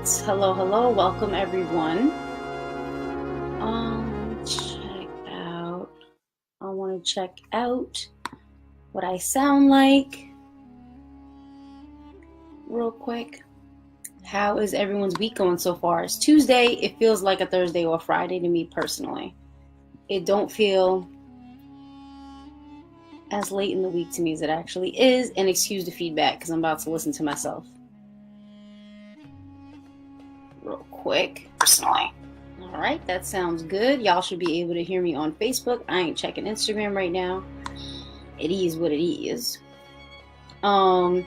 Hello, hello, welcome everyone. I want to check out what I sound like real quick. How is everyone's week going so far? It's Tuesday. It feels like a Thursday or a Friday to me personally. It don't feel as late in the week to me as it actually is. And excuse the feedback because I'm about to listen to myself real quick personally. All right, that sounds good. Y'all should be able to hear me on Facebook. I ain't checking Instagram right now. It is what it is. We're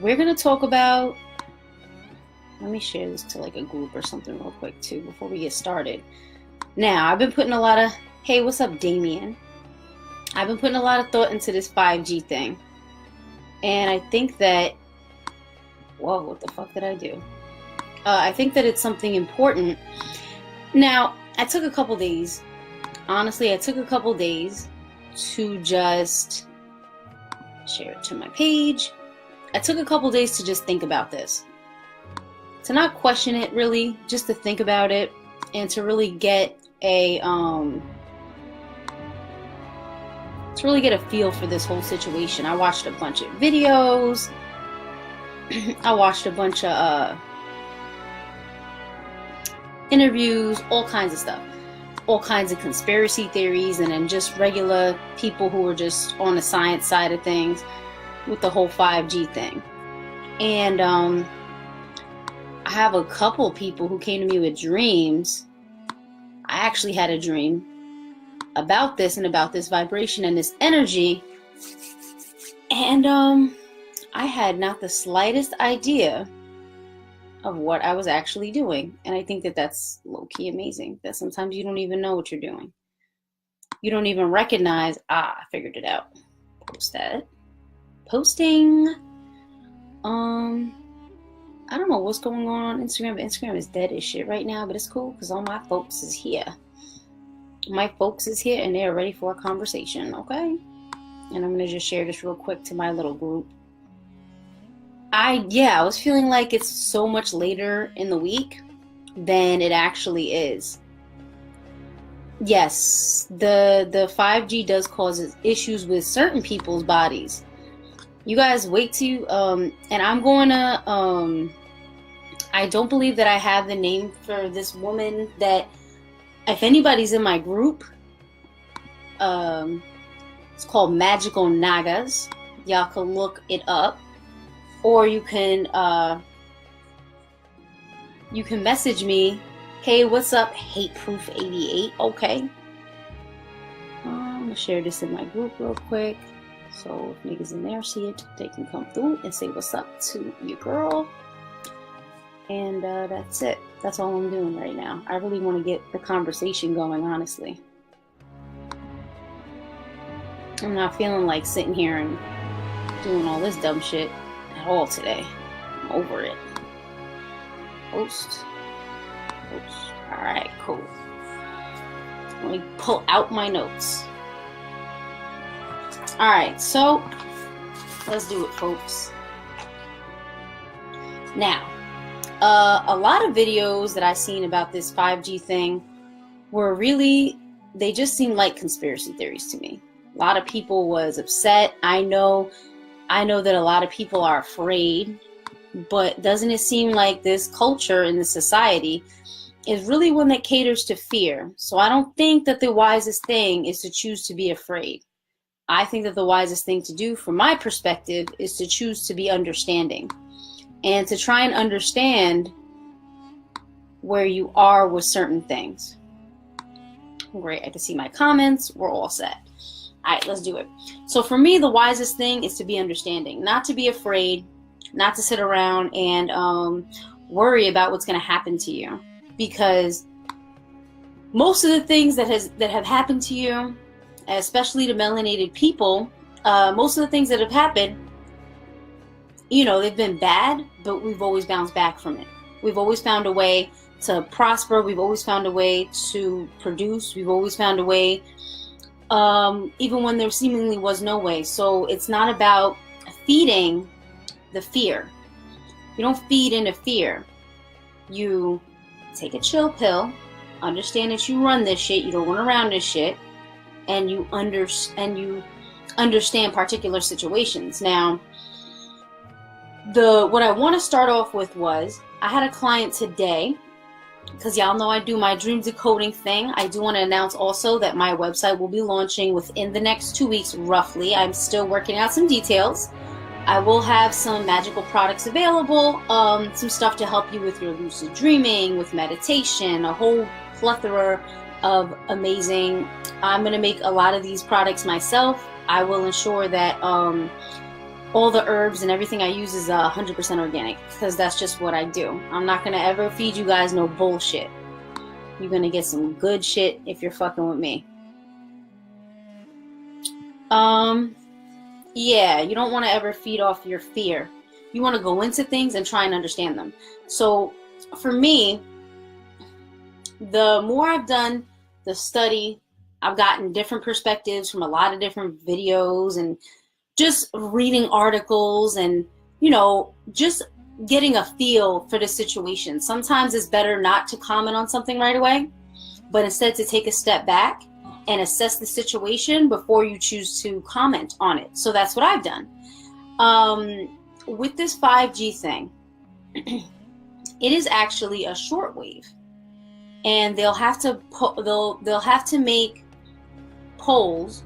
gonna talk about, let me share this to like a group or something real quick too before we get started. Now, I've been putting a lot of, hey, what's up, Damien? I've been putting a lot of thought into this 5G thing. And I think that, whoa, what the fuck did I do? I think that it's something important. Now, I took a couple days. Honestly, I took a couple days to just share it to my page. I took a couple days to just think about this. To not question it really, just to think about it and to really get a feel for this whole situation. I watched a bunch of videos. I watched a bunch of interviews, all kinds of stuff, all kinds of conspiracy theories, and then just regular people who were just on the science side of things with the whole 5G thing. And I have a couple people who came to me with dreams. I actually had a dream about this and about this vibration and this energy, and I had not the slightest idea of what I was actually doing. And I think that that's low-key amazing, that sometimes you don't even know what you're doing. You don't even recognize, I figured it out. Post that. Posting. I don't know what's going on Instagram, but Instagram is dead as shit right now, but it's cool because all my folks is here. My folks is here and they're ready for a conversation, okay? And I'm going to just share this real quick to my little group. I was feeling like it's so much later in the week than it actually is. Yes, the 5G does cause issues with certain people's bodies. You guys wait to, and I'm going to, I don't believe that I have the name for this woman that, if anybody's in my group, it's called Magical Nagas. Y'all can look it up. Or you can message me, hey, what's up, Hateproof88, okay? I'm going to share this in my group real quick. So if niggas in there see it, they can come through and say what's up to your girl. And that's it. That's all I'm doing right now. I really want to get the conversation going, honestly. I'm not feeling like sitting here and doing all this dumb shit at all today. I'm over it. Post. Alright, cool. Let me pull out my notes. Alright, so let's do it, folks. Now, a lot of videos that I've seen about this 5G thing were really, they just seemed like conspiracy theories to me. A lot of people was upset. I know that a lot of people are afraid, but doesn't it seem like this culture in the society is really one that caters to fear? So I don't think that the wisest thing is to choose to be afraid. I think that the wisest thing to do, from my perspective, is to choose to be understanding and to try and understand where you are with certain things. Great, I can see my comments. We're all set. All right, let's do it. So for me, the wisest thing is to be understanding, not to be afraid, not to sit around and worry about what's going to happen to you. Because most of the things that have happened to you, especially to melanated people, most of the things that have happened, you know, they've been bad, but we've always bounced back from it. We've always found a way to prosper. We've always found a way to produce. We've always found a way, even when there seemingly was no way. So it's not about feeding the fear. You don't feed into fear. you take a chill pill, understand that you run this shit, you don't run around this shit, and you understand particular situations. Now, what I want to start off with was, I had a client today, because y'all know I do my dream decoding thing. I do want to announce also that my website will be launching within the next 2 weeks, roughly. I'm still working out some details. I will have some magical products available, some stuff to help you with your lucid dreaming, with meditation, a whole plethora of amazing. I'm going to make a lot of these products myself. I will ensure that all the herbs and everything I use is 100% organic, because that's just what I do. I'm not going to ever feed you guys no bullshit. You're going to get some good shit if you're fucking with me. Yeah, you don't want to ever feed off your fear. You want to go into things and try and understand them. So for me, the more I've done the study, I've gotten different perspectives from a lot of different videos and just reading articles and, you know, just getting a feel for the situation. Sometimes it's better not to comment on something right away, but instead to take a step back and assess the situation before you choose to comment on it. So that's what I've done. With this 5G thing, it is actually a shortwave, and they'll have to make poles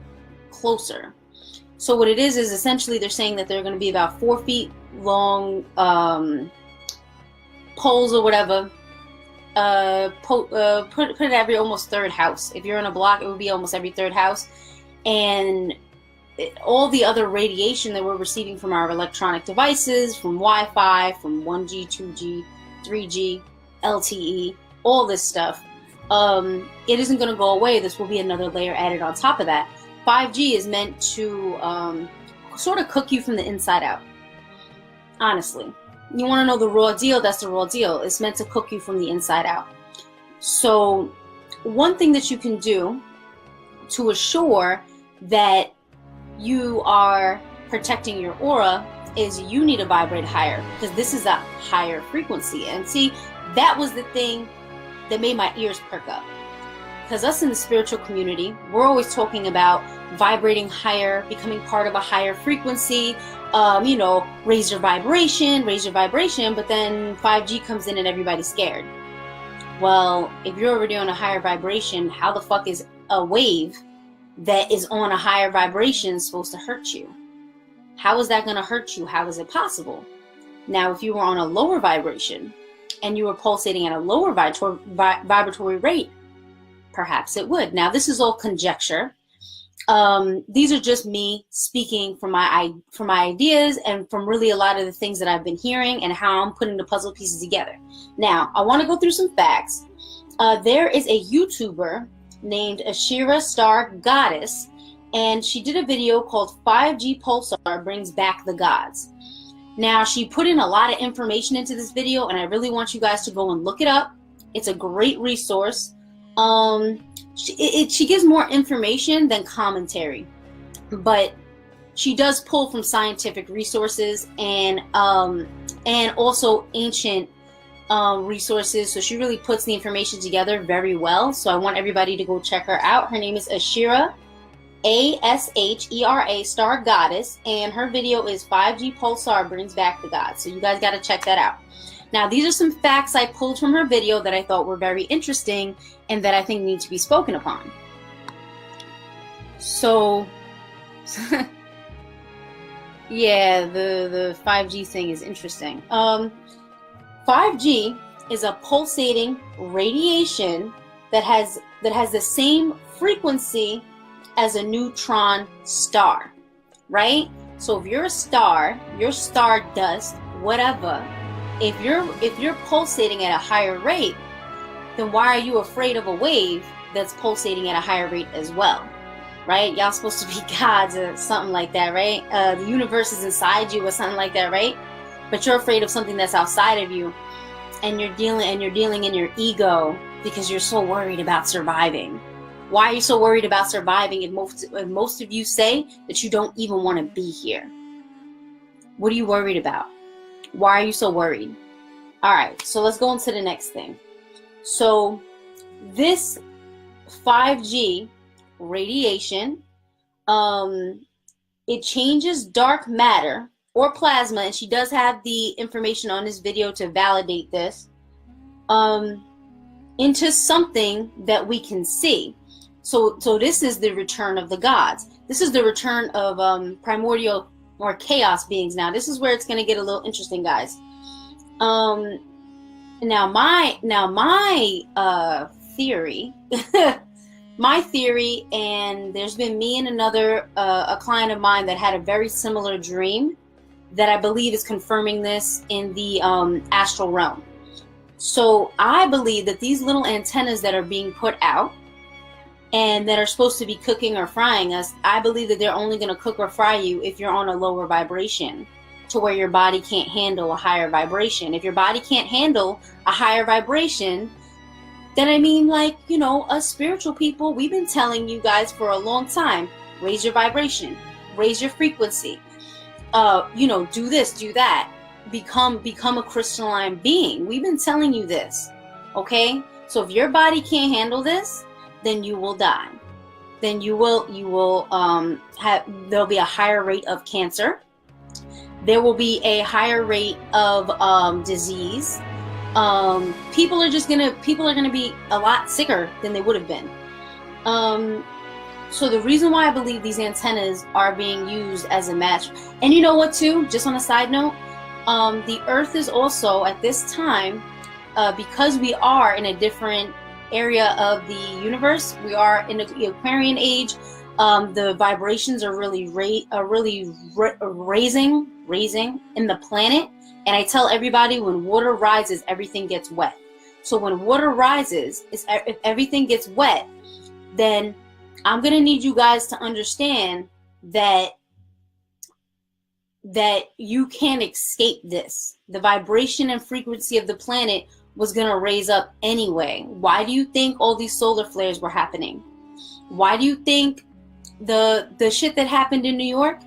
closer. So what it is essentially they're saying that they're going to be about 4 feet long poles or whatever. Put it every almost third house. If you're in a block, it would be almost every third house. And all the other radiation that we're receiving from our electronic devices, from Wi-Fi, from 1G, 2G, 3G, LTE, all this stuff, it isn't going to go away. This will be another layer added on top of that. 5G is meant to sort of cook you from the inside out. Honestly. You want to know the raw deal? That's the raw deal. It's meant to cook you from the inside out. So one thing that you can do to assure that you are protecting your aura is you need to vibrate higher, because this is a higher frequency. And see, that was the thing that made my ears perk up. Because us in the spiritual community, we're always talking about vibrating higher, becoming part of a higher frequency, you know, raise your vibration, but then 5G comes in and everybody's scared. Well, if you're already on a higher vibration, how the fuck is a wave that is on a higher vibration supposed to hurt you? How is that going to hurt you? How is it possible? Now, if you were on a lower vibration and you were pulsating at a lower vibratory rate, perhaps it would. Now, this is all conjecture. These are just me speaking from my ideas and from really a lot of the things that I've been hearing and how I'm putting the puzzle pieces together. Now, I want to go through some facts. There is a YouTuber named Ashera Star Goddess, and she did a video called 5G Pulsar Brings Back the Gods. Now, she put in a lot of information into this video, and I really want you guys to go and look it up. It's a great resource. She gives more information than commentary, but she does pull from scientific resources and also ancient resources. So she really puts the information together very well. So I want everybody to go check her out. Her name is Ashera, Ashera Star Goddess, and her video is 5G Pulsar Brings Back the Gods. So you guys got to check that out. Now, these are some facts I pulled from her video that I thought were very interesting and that I think need to be spoken upon. So, yeah, the 5G thing is interesting. 5G is a pulsating radiation that has the same frequency as a neutron star, right? So if you're a star, your star dust, whatever, if you're pulsating at a higher rate, then why are you afraid of a wave that's pulsating at a higher rate as well, right? Y'all supposed to be gods or something like that, right? The universe is inside you or something like that, right? But you're afraid of something that's outside of you, and you're dealing in your ego because you're so worried about surviving. Why are you so worried about surviving? And most of you say that you don't even want to be here. What are you worried about? Why are you so worried? All right, so let's go on to the next thing. So this 5G radiation, it changes dark matter or plasma, and she does have the information on this video to validate this, into something that we can see. So this is the return of the gods. This is the return of primordial or chaos beings. Now this is where it's going to get a little interesting, guys. Now my theory, my theory, and there's been me and another a client of mine that had a very similar dream that I believe is confirming this in the astral realm. So I believe that these little antennas that are being put out and that are supposed to be cooking or frying us, I believe that they're only going to cook or fry you if you're on a lower vibration, to where your body can't handle a higher vibration. If your body can't handle a higher vibration, then I mean, like, you know, us spiritual people, we've been telling you guys for a long time, raise your vibration, raise your frequency, you know, do this, do that, become a crystalline being. We've been telling you this, okay? So if your body can't handle this, then you will die. Then you will there'll be a higher rate of cancer. There will be a higher rate of disease. People are gonna be a lot sicker than they would have been. So the reason why I believe these antennas are being used as a match, and you know what too, just on a side note, the earth is also at this time, because we are in a different area of the universe, we are in the Aquarian age, the vibrations are really raising in the planet. And I tell everybody, when water rises, everything gets wet. So when water rises, if everything gets wet, then I'm going to need you guys to understand that you can't escape this. The vibration and frequency of the planet was going to raise up anyway. Why do you think all these solar flares were happening? Why do you think the shit that happened in New York?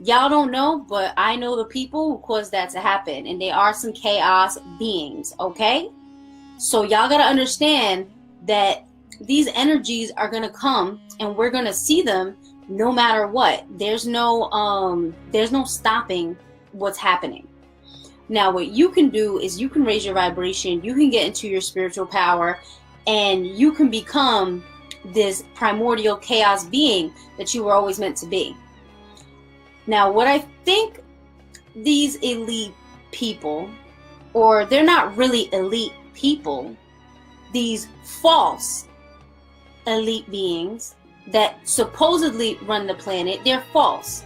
Y'all don't know, but I know the people who caused that to happen, and they are some chaos beings, okay? So y'all gotta understand that these energies are gonna come, and we're gonna see them no matter what. There's no stopping what's happening. Now, what you can do is you can raise your vibration, you can get into your spiritual power, and you can become this primordial chaos being that you were always meant to be. Now, what I think these elite people, or they're not really elite people, these false elite beings that supposedly run the planet, they're false.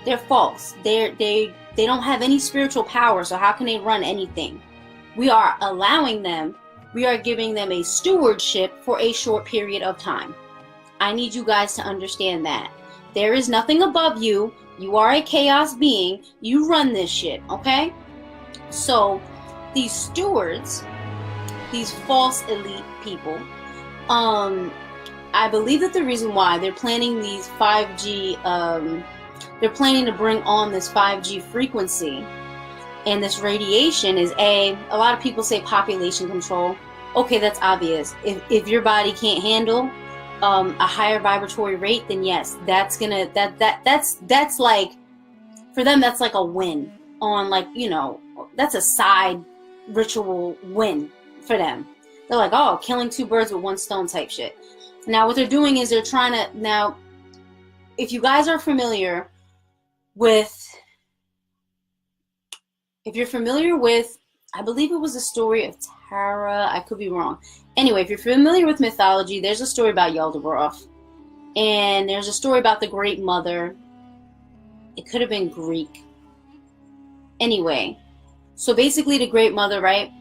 They're false. They don't have any spiritual power, so how can they run anything? We are allowing them, we are giving them a stewardship for a short period of time. I need you guys to understand that. There is nothing above you. You are a chaos being. You run this shit, okay? So these stewards, these false elite people, I believe that the reason why they're planning these 5G, they're planning to bring on this 5G frequency and this radiation is a lot of people say population control. Okay, that's obvious. If your body can't handle a higher vibratory rate, then yes, that's like, for them, that's like a win on, like, you know, that's a side ritual win for them. They're like, oh, killing two birds with one stone type shit. Now what they're doing is they're trying to, now if you guys are familiar with, I believe it was a story of Tara, I could be wrong. Anyway, if you're familiar with mythology, there's a story about Yaldabaoth. And there's a story about the Great Mother. It could have been Greek. Anyway, so basically the Great Mother, right?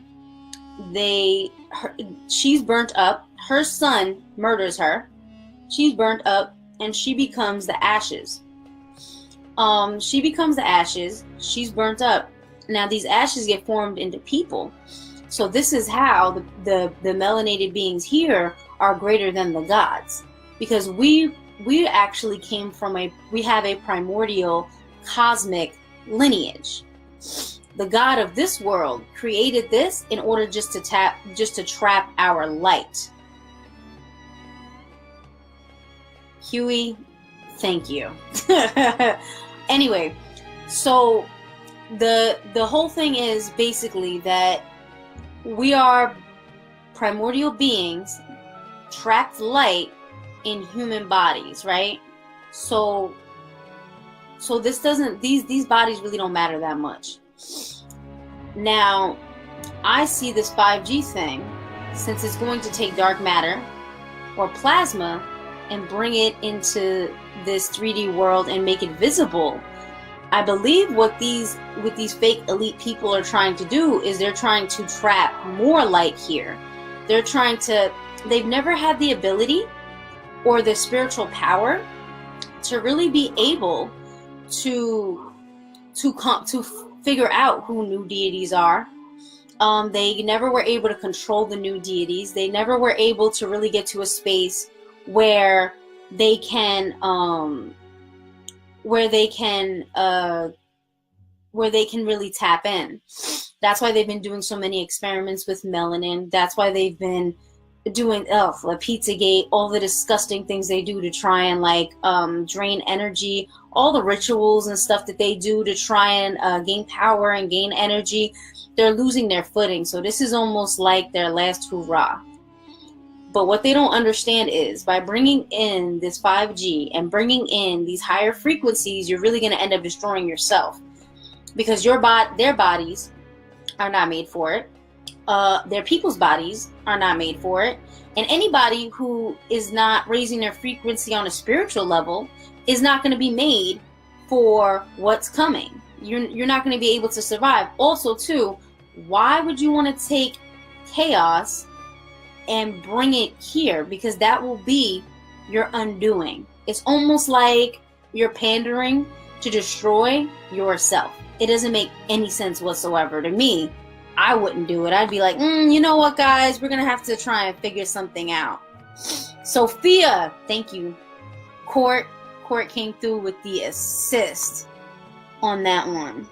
She's burnt up. Her son murders her. She's burnt up and she becomes the ashes. She becomes the ashes. She's burnt up. Now these ashes get formed into people. So this is how the melanated beings here are greater than the gods, because we actually came from we have a primordial cosmic lineage. the God of this world created this in order just to trap our light. Huey, thank you. Anyway, so the whole thing is basically that we are primordial beings, trapped light in human bodies, right? So this doesn't, these bodies really don't matter that much. Now, I see this 5G thing, since it's going to take dark matter or plasma and bring it into this 3D world and make it visible. I believe what these fake elite people are trying to do is they're trying to trap more light here. They've never had the ability or the spiritual power to really be able to figure out who new deities are. They never were able to control the new deities. They never were able to really get to a space where they can really tap in. That's why they've been doing so many experiments with melanin. That's why they've been doing Pizzagate, all the disgusting things they do to try and drain energy, all the rituals and stuff that they do to try and gain power and gain energy. They're losing their footing. So this is almost like their last hurrah. But what they don't understand is by bringing in this 5G and bringing in these higher frequencies, you're really going to end up destroying yourself, because their bodies are not made for it. Their people's bodies are not made for it. And anybody who is not raising their frequency on a spiritual level is not going to be made for what's coming. You're not going to be able to survive. Also, too, why would you want to take chaos and bring it here? Because that will be your undoing. It's almost like you're pandering to destroy yourself. It doesn't make any sense whatsoever to me. I wouldn't do it. I'd be like, you know what, guys? We're going to have to try and figure something out. Sophia, thank you. Court came through with the assist on that one.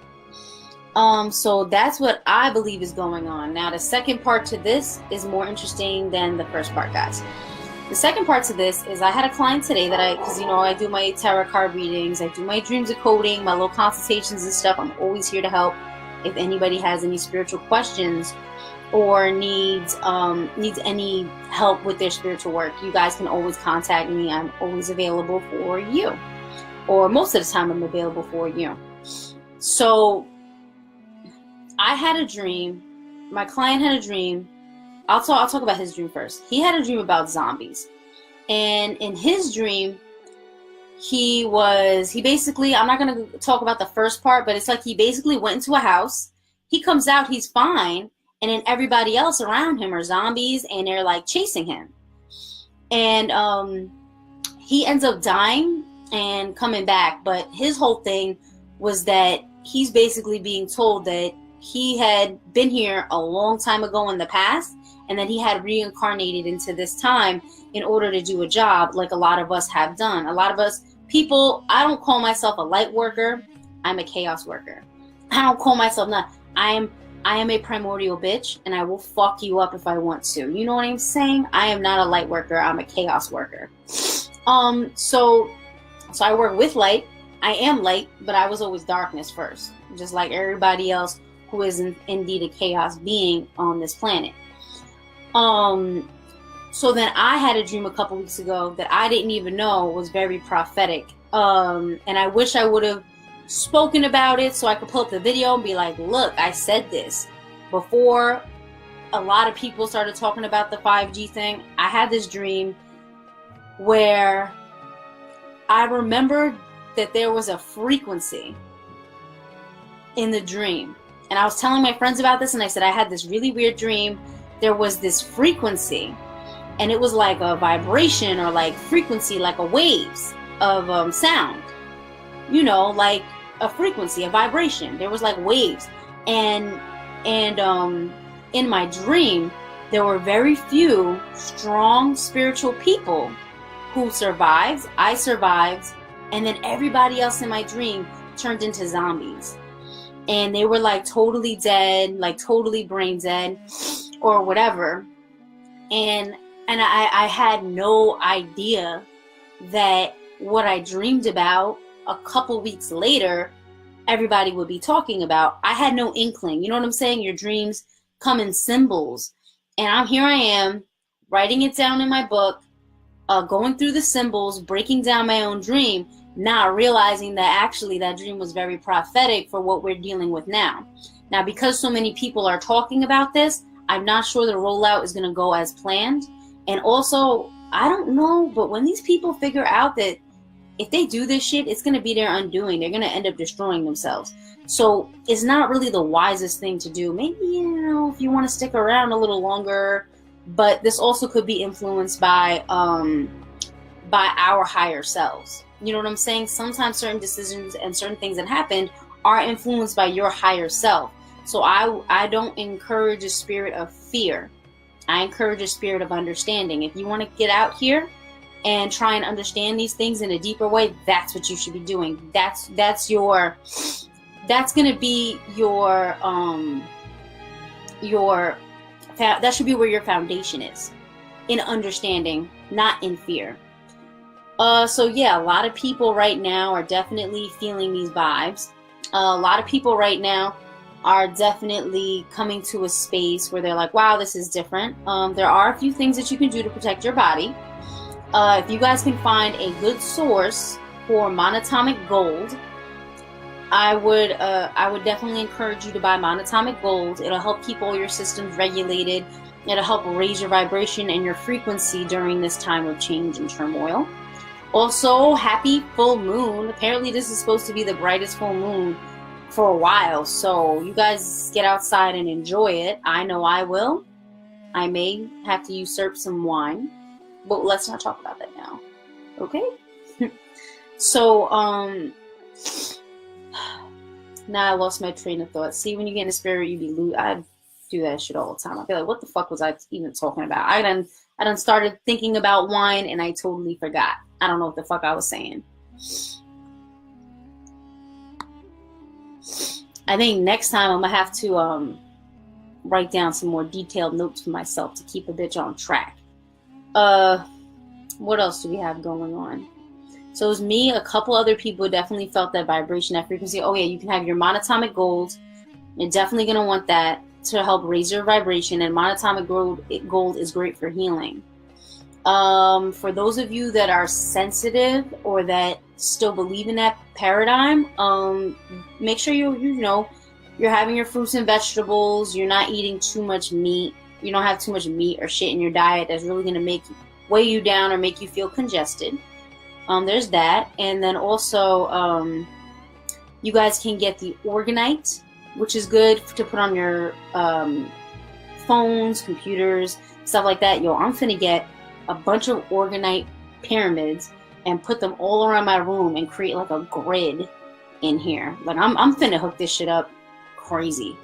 So that's what I believe is going on. Now, the second part to this is more interesting than the first part, guys. The second part to this is I had a client today because I do my tarot card readings, I do my dreams of coding, my little consultations and stuff. I'm always here to help. If anybody has any spiritual questions or needs any help with their spiritual work, you guys can always contact me. I'm always available for you, or most of the time I'm available for you. So I had a dream. My client had a dream. I'll talk about his dream first. He had a dream about zombies, and in his dream, he basically, I'm not going to talk about the first part, but it's like he basically went into a house. He comes out, he's fine, and then everybody else around him are zombies, and they're like chasing him. And he ends up dying and coming back, but his whole thing was that he's basically being told that he had been here a long time ago in the past, and that he had reincarnated into this time in order to do a job like a lot of us have done. A lot of us people, I don't call myself a light worker. I'm a chaos worker. I don't call myself not. I am a primordial bitch, and I will fuck you up if I want to. You know what I'm saying? I am not a light worker. I'm a chaos worker. So I work with light. I am light, but I was always darkness first, just like everybody else who is indeed a chaos being on this planet. So then I had a dream a couple weeks ago that I didn't even know was very prophetic. And I wish I would have spoken about it so I could pull up the video and be like, look, I said this. Before a lot of people started talking about the 5G thing, I had this dream where I remembered that there was a frequency in the dream. And I was telling my friends about this, and I said I had this really weird dream. There was this frequency, and it was like a vibration or like frequency, like a waves of sound, like a frequency, a vibration. There was like waves, and in my dream there were very few strong spiritual people who survived. I survived, and then everybody else in my dream turned into zombies. and they were like totally dead, like totally brain dead or whatever. And I had no idea that what I dreamed about a couple weeks later, everybody would be talking about. I had no inkling. You know what I'm saying? Your dreams come in symbols. And here I am, writing it down in my book, going through the symbols, breaking down my own dream, not realizing that actually that dream was very prophetic for what we're dealing with now. Now, because so many people are talking about this, I'm not sure the rollout is going to go as planned. And also, I don't know, but when these people figure out that if they do this shit, it's going to be their undoing. They're going to end up destroying themselves. So it's not really the wisest thing to do. Maybe, if you want to stick around a little longer, but this also could be influenced by our higher selves. You know what I'm saying? Sometimes certain decisions and certain things that happened are influenced by your higher self. So I don't encourage a spirit of fear. I encourage a spirit of understanding. If you want to get out here and try and understand these things in a deeper way, that's what you should be doing. That's going to be that should be where your foundation is, in understanding, not in fear. So yeah, a lot of people right now are definitely feeling these vibes. A lot of people right now are definitely coming to a space where they're like, wow, this is different. There are a few things that you can do to protect your body. If you guys can find a good source for monatomic gold, I would definitely encourage you to buy monatomic gold. It'll help keep all your systems regulated. It'll help raise your vibration and your frequency during this time of change and turmoil. Also, happy full moon. Apparently this is supposed to be the brightest full moon for a while, so you guys get outside and enjoy it. I know I will. I may have to usurp some wine, but let's not talk about that now. Okay? So, now I lost my train of thought. See, when you get in the spirit, you be I do that shit all the time. I feel like, what the fuck was I even talking about? I done started thinking about wine and I totally forgot. I don't know what the fuck I was saying. I think next time I'm gonna have to write down some more detailed notes for myself to keep a bitch on track. What else do we have going on? So it was me, a couple other people definitely felt that vibration, that frequency. Oh yeah, you can have your monatomic gold. You're definitely gonna want that to help raise your vibration, and monatomic gold is great for healing. For those of you that are sensitive or that still believe in that paradigm, make sure you're having your fruits and vegetables. You're not eating too much meat. You don't have too much meat or shit in your diet that's really going to weigh you down or make you feel congested. There's that. And then also, you guys can get the organite, which is good to put on your phones, computers, stuff like that. Yo, I'm finna get a bunch of organite pyramids and put them all around my room and create like a grid in here. Like I'm finna hook this shit up crazy.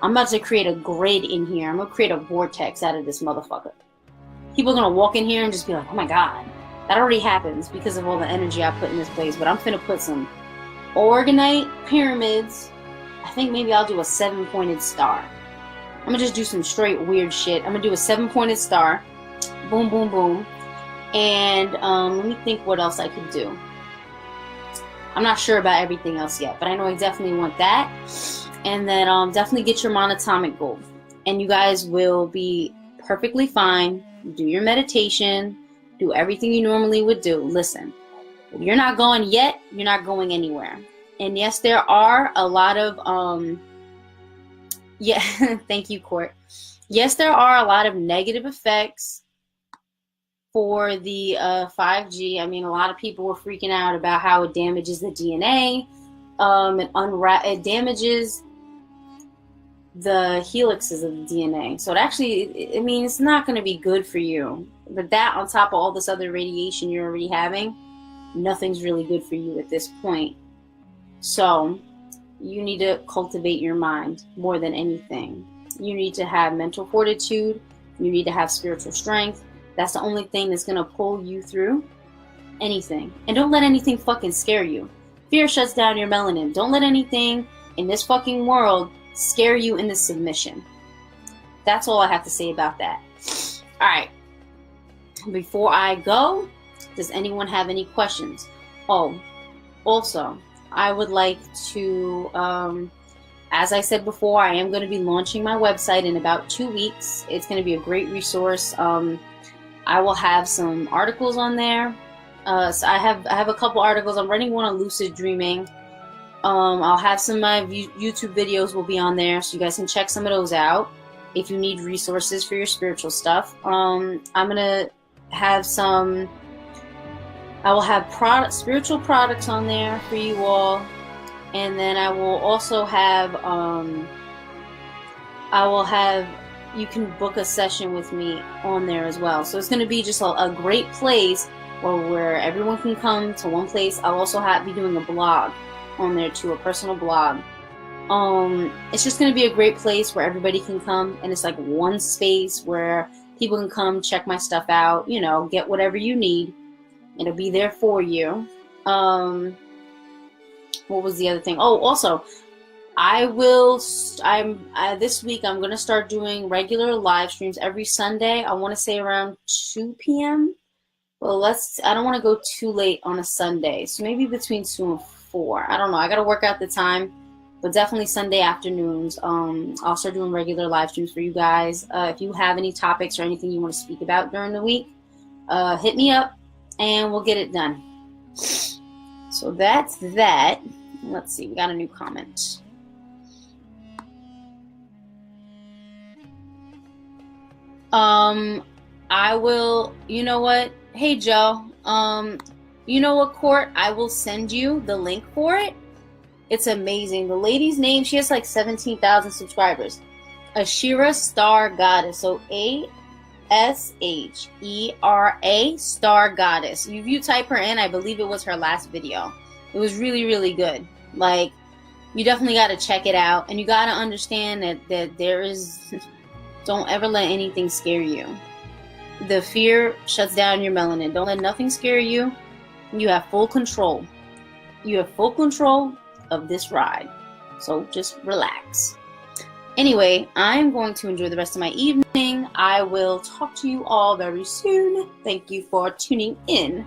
I'm about to create a grid in here. I'm gonna create a vortex out of this motherfucker. People are gonna walk in here and just be like, oh my god. That already happens because of all the energy I put in this place, but I'm finna put some organite pyramids. I think maybe I'll do a 7-pointed star. I'm gonna just do some straight weird shit. I'm gonna do a 7-pointed star. Boom, boom, boom. And let me think what else I could do. I'm not sure about everything else yet, but I know I definitely want that. And then definitely get your monatomic gold. And you guys will be perfectly fine. Do your meditation. Do everything you normally would do. Listen, if you're not going yet, you're not going anywhere. And yes, there are a lot of thank you, Court. Yes, there are a lot of negative effects for the 5G. I mean, a lot of people were freaking out about how it damages the DNA. It damages the helixes of the DNA. So it actually, it's not going to be good for you. But that on top of all this other radiation you're already having, nothing's really good for you at this point. So you need to cultivate your mind more than anything. You need to have mental fortitude. You need to have spiritual strength. That's the only thing that's going to pull you through anything. And don't let anything fucking scare you. Fear shuts down your melanin. Don't let anything in this fucking world scare you into submission. That's all I have to say about that. All right. Before I go, does anyone have any questions? Oh, also, I would like to, as I said before, I am going to be launching my website in about 2 weeks. It's going to be a great resource. I will have some articles on there. So I have a couple articles. I'm running one on lucid dreaming. I'll have some of my YouTube videos will be on there, so you guys can check some of those out if you need resources for your spiritual stuff. I'm gonna have some. I will have spiritual products on there for you all, and then I will also have. You can book a session with me on there as well. So it's going to be just a great place where everyone can come to one place. I'll also be doing a blog on there too, a personal blog. It's just going to be a great place where everybody can come, and it's like one space where people can come check my stuff out, you know, get whatever you need. It'll be there for you. What was the other thing? Oh, also, this week I'm going to start doing regular live streams every Sunday. I want to say around 2 p.m. Well, I don't want to go too late on a Sunday. So maybe between 2 and 4. I don't know. I got to work out the time, but definitely Sunday afternoons. I'll start doing regular live streams for you guys. If you have any topics or anything you want to speak about during the week, hit me up and we'll get it done. So that's that. Let's see. We got a new comment. I will, you know what? Hey, Joe, you know what, Court? I will send you the link for it. It's amazing. The lady's name, she has like 17,000 subscribers. Ashera Star Goddess. So ASHERA Star Goddess. If you type her in, I believe it was her last video. It was really, really good. Like, you definitely got to check it out. And you got to understand that there is... Don't ever let anything scare you. The fear shuts down your melanin. Don't let nothing scare you. You have full control. You have full control of this ride. So just relax. Anyway, I'm going to enjoy the rest of my evening. I will talk to you all very soon. Thank you for tuning in.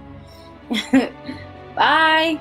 Bye.